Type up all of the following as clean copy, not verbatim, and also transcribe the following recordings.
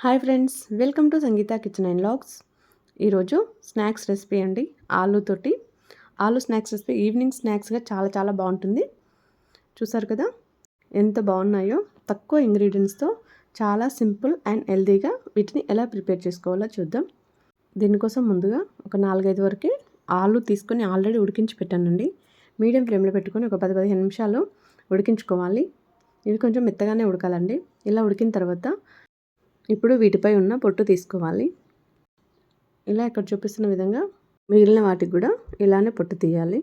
Hi friends, welcome to Sangeetha kitchen and vlogs. ఈరోజు snacks recipe అండి. ఆలు స్నాక్స్ రెసిపీ ఈవినింగ్ స్నాక్స్గా చాలా చాలా బాగుంటుంది. చూసారు కదా ఎంత బాగున్నాయో. తక్కువ ఇంగ్రీడియంట్స్తో చాలా సింపుల్ అండ్ హెల్తీగా వీటిని ఎలా ప్రిపేర్ చేసుకోవాలో చూద్దాం. దీనికోసం ముందుగా ఒక 4-5 వరకు ఆలు తీసుకొని ఆల్రెడీ ఉడికించి పెట్టానండి. మీడియం ఫ్లేమ్లో పెట్టుకొని ఒక 10-15 నిమిషాలు ఉడికించుకోవాలి. ఇవి కొంచెం మెత్తగానే ఉడకాలండి. ఇలా ఉడికిన తర్వాత ఇప్పుడు వీటిపై ఉన్న పొట్టు తీసుకోవాలి. ఇలా ఇక్కడ చూపిస్తున్న విధంగా మిగిలిన వాటికి కూడా ఇలానే పొట్టు తీయాలి.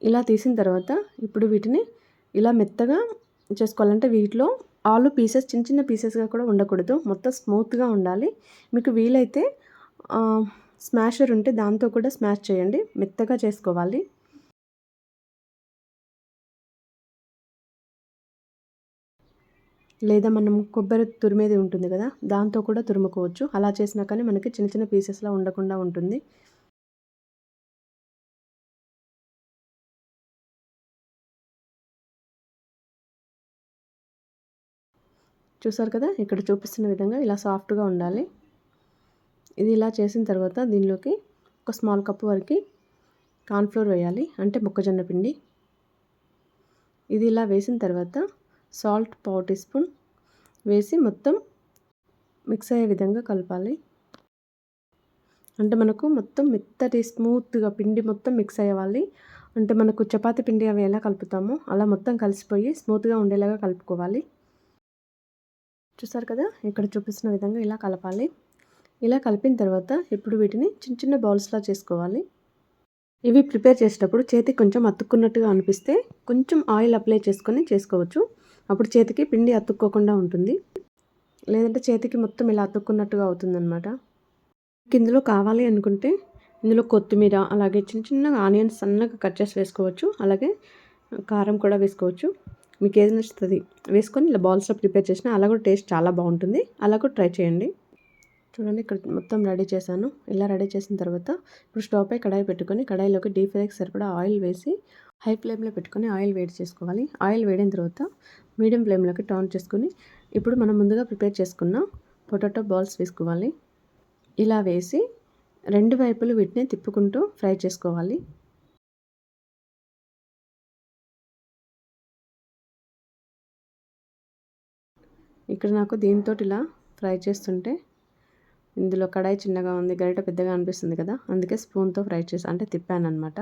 ఇలా తీసిన తర్వాత ఇప్పుడు వీటిని ఇలా మెత్తగా చేసుకోవాలంటే వీటిలో ఆలు పీసెస్ చిన్న చిన్న పీసెస్గా కూడా ఉండకూడదు, మొత్తం స్మూత్గా ఉండాలి. మీకు వీలైతే స్మాషర్ ఉంటే దాంతో కూడా స్మాష్ చేయండి, మెత్తగా చేసుకోవాలి. లేదా మనం కొబ్బరి తురిమేది ఉంటుంది కదా, దాంతో కూడా తురుముకోవచ్చు. అలా చేసినా కానీ మనకి చిన్న చిన్న పీసెస్లా ఉండకుండా ఉంటుంది. చూసారు కదా, ఇక్కడ చూపిస్తున్న విధంగా ఇలా సాఫ్ట్గా ఉండాలి. ఇది ఇలా చేసిన తర్వాత దీనిలోకి ఒక స్మాల్ కప్ వరకు కార్న్ఫ్లోర్ వేయాలి, అంటే మొక్కజొన్న పిండి. ఇది ఇలా వేసిన తర్వాత సాల్ట్ 1/4 టీ స్పూన్ వేసి మొత్తం మిక్స్ అయ్యే విధంగా కలపాలి. అంటే మనకు మొత్తం మెత్తటి స్మూత్గా పిండి మొత్తం మిక్స్ అయ్యేవాలి. అంటే మనకు చపాతీ పిండి అవి ఎలా కలుపుతామో అలా మొత్తం కలిసిపోయి స్మూత్గా ఉండేలాగా కలుపుకోవాలి. చూసారు కదా, ఇక్కడ చూపిస్తున్న విధంగా ఇలా కలపాలి. ఇలా కలిపిన తర్వాత ఇప్పుడు వీటిని చిన్న చిన్న బౌల్స్లా చేసుకోవాలి. ఇవి ప్రిపేర్ చేసేటప్పుడు చేతికి కొంచెం అతుక్కున్నట్టుగా అనిపిస్తే కొంచెం ఆయిల్ అప్లై చేసుకొని చేసుకోవచ్చు. అప్పుడు చేతికి పిండి అతుక్కోకుండా ఉంటుంది. లేదంటే చేతికి మొత్తం ఇలా అతుక్కున్నట్టుగా అవుతుందన్నమాట. ఇందులో కావాలి అనుకుంటే ఇందులో కొత్తిమీర, అలాగే చిన్న చిన్నగా ఆనియన్స్ సన్నగా కట్ చేసి వేసుకోవచ్చు. అలాగే కారం కూడా వేసుకోవచ్చు. మీకు ఏది నచ్చుతుంది వేసుకొని ఇలా బాల్స్లో ప్రిపేర్ చేసినా అలా కూడా టేస్ట్ చాలా బాగుంటుంది. అలా కూడా ట్రై చేయండి. చూడండి, ఇక్కడ మొత్తం రెడీ చేశాను. ఇలా రెడీ చేసిన తర్వాత ఇప్పుడు స్టవ్ పై కడాయి పెట్టుకొని కడాయిలోకి డీప్ ఫ్రైకి సరిపడా ఆయిల్ వేసి హై ఫ్లేమ్లో పెట్టుకొని ఆయిల్ వేడి చేసుకోవాలి. ఆయిల్ వేడిన తర్వాత మీడియం ఫ్లేమ్లోకి టర్న్ చేసుకొని ఇప్పుడు మనం ముందుగా ప్రిపేర్ చేసుకున్న పొటాటో బాల్స్ వేసుకోవాలి. ఇలా వేసి రెండు వైపులు వీటిని తిప్పుకుంటూ ఫ్రై చేసుకోవాలి. ఇక్కడ నాకు దీంతో ఇలా ఫ్రై చేస్తుంటే ఇందులో కడాయి చిన్నగా ఉంది, గరిట పెద్దగా అనిపిస్తుంది కదా, అందుకే స్పూన్తో ఫ్రై చేసి అంటే తిప్పాను అనమాట.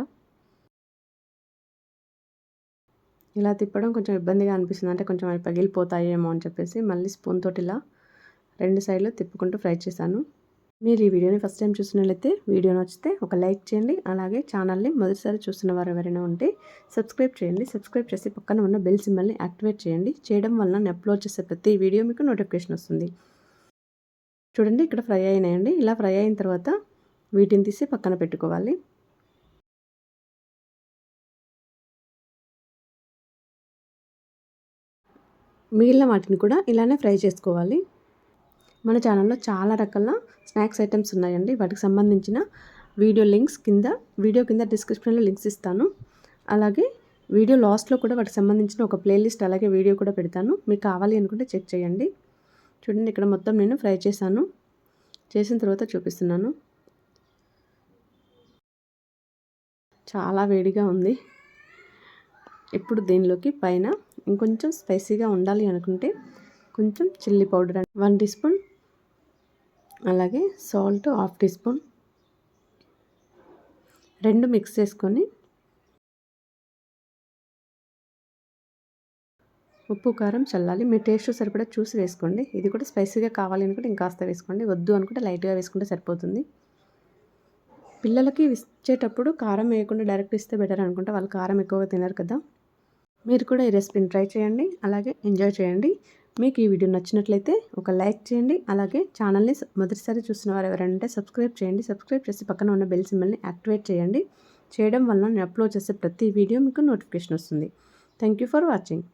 ఇలా తిప్పడం కొంచెం ఇబ్బందిగా అనిపిస్తుంది, అంటే కొంచెం అవి పగిలిపోతాయేమో అని చెప్పేసి మళ్ళీ స్పూన్ తోటి ఇలా రెండు సైడ్లు తిప్పుకుంటూ ఫ్రై చేశాను. మీరు ఈ వీడియోని ఫస్ట్ టైం చూసినట్లయితే వీడియో నచ్చితే ఒక లైక్ చేయండి. అలాగే ఛానల్ని మొదటిసారి చూస్తున్న వారు ఎవరైనా ఉంటే సబ్స్క్రైబ్ చేయండి. సబ్స్క్రైబ్ చేసి పక్కన ఉన్న బెల్ సింబల్ని యాక్టివేట్ చేయండి. చేయడం వల్ల నేను అప్లోడ్ చేసే ప్రతి వీడియో మీకు నోటిఫికేషన్ వస్తుంది. చూడండి, ఇక్కడ ఫ్రై అయినాయండి. ఇలా ఫ్రై అయిన తర్వాత వీటిని తీసి పక్కన పెట్టుకోవాలి. మిగిలిన వాటిని కూడా ఇలానే ఫ్రై చేసుకోవాలి. మన ఛానల్లో చాలా రకాల స్నాక్స్ ఐటమ్స్ ఉన్నాయండి. వాటికి సంబంధించిన వీడియో కింద డిస్క్రిప్షన్లో లింక్స్ ఇస్తాను. అలాగే వీడియో లాస్ట్లో కూడా వాటికి సంబంధించిన ఒక ప్లేలిస్ట్ అలాగే వీడియో కూడా పెడతాను. మీకు కావాలి అనుకుంటే చెక్ చేయండి. చూడండి, ఇక్కడ మొత్తం నేను ఫ్రై చేశాను. చేసిన తర్వాత చూపిస్తున్నాను. చాలా వేడిగా ఉంది. ఇప్పుడు దీనిలోకి పైన ఇంకొంచెం స్పైసీగా ఉండాలి అనుకుంటే కొంచెం చిల్లీ పౌడర్ 1 టీ స్పూన్, అలాగే సాల్ట్ 1/2 టీ స్పూన్, రెండు మిక్స్ చేసుకొని ఉప్పు కారం చల్లాలి. మీ టేస్ట్ సరిపడా చూసి వేసుకోండి. ఇది కూడా స్పైసీగా కావాలి అనుకుంటే ఇంకాస్త వేసుకోండి, వద్దు అనుకుంటే లైట్గా వేసుకుంటే సరిపోతుంది. పిల్లలకి ఇచ్చేటప్పుడు కారం వేయకుండా డైరెక్ట్ ఇస్తే బెటర్ అనుకుంటే, వాళ్ళు కారం ఎక్కువగా తినరు కదా. మీరు కూడా ఈ రెసిపీని ట్రై చేయండి, అలాగే ఎంజాయ్ చేయండి. మీకు ఈ వీడియో నచ్చినట్లయితే ఒక లైక్ చేయండి. అలాగే ఛానల్ని మొదటిసారి చూసిన వారు ఎవరైనా ఉంటే సబ్స్క్రైబ్ చేయండి. సబ్స్క్రైబ్ చేసి పక్కన ఉన్న బెల్ సింబల్ని యాక్టివేట్ చేయండి. చేయడం వల్ల నేను అప్లోడ్ చేసే ప్రతి వీడియో మీకు నోటిఫికేషన్ వస్తుంది. Thank you for watching.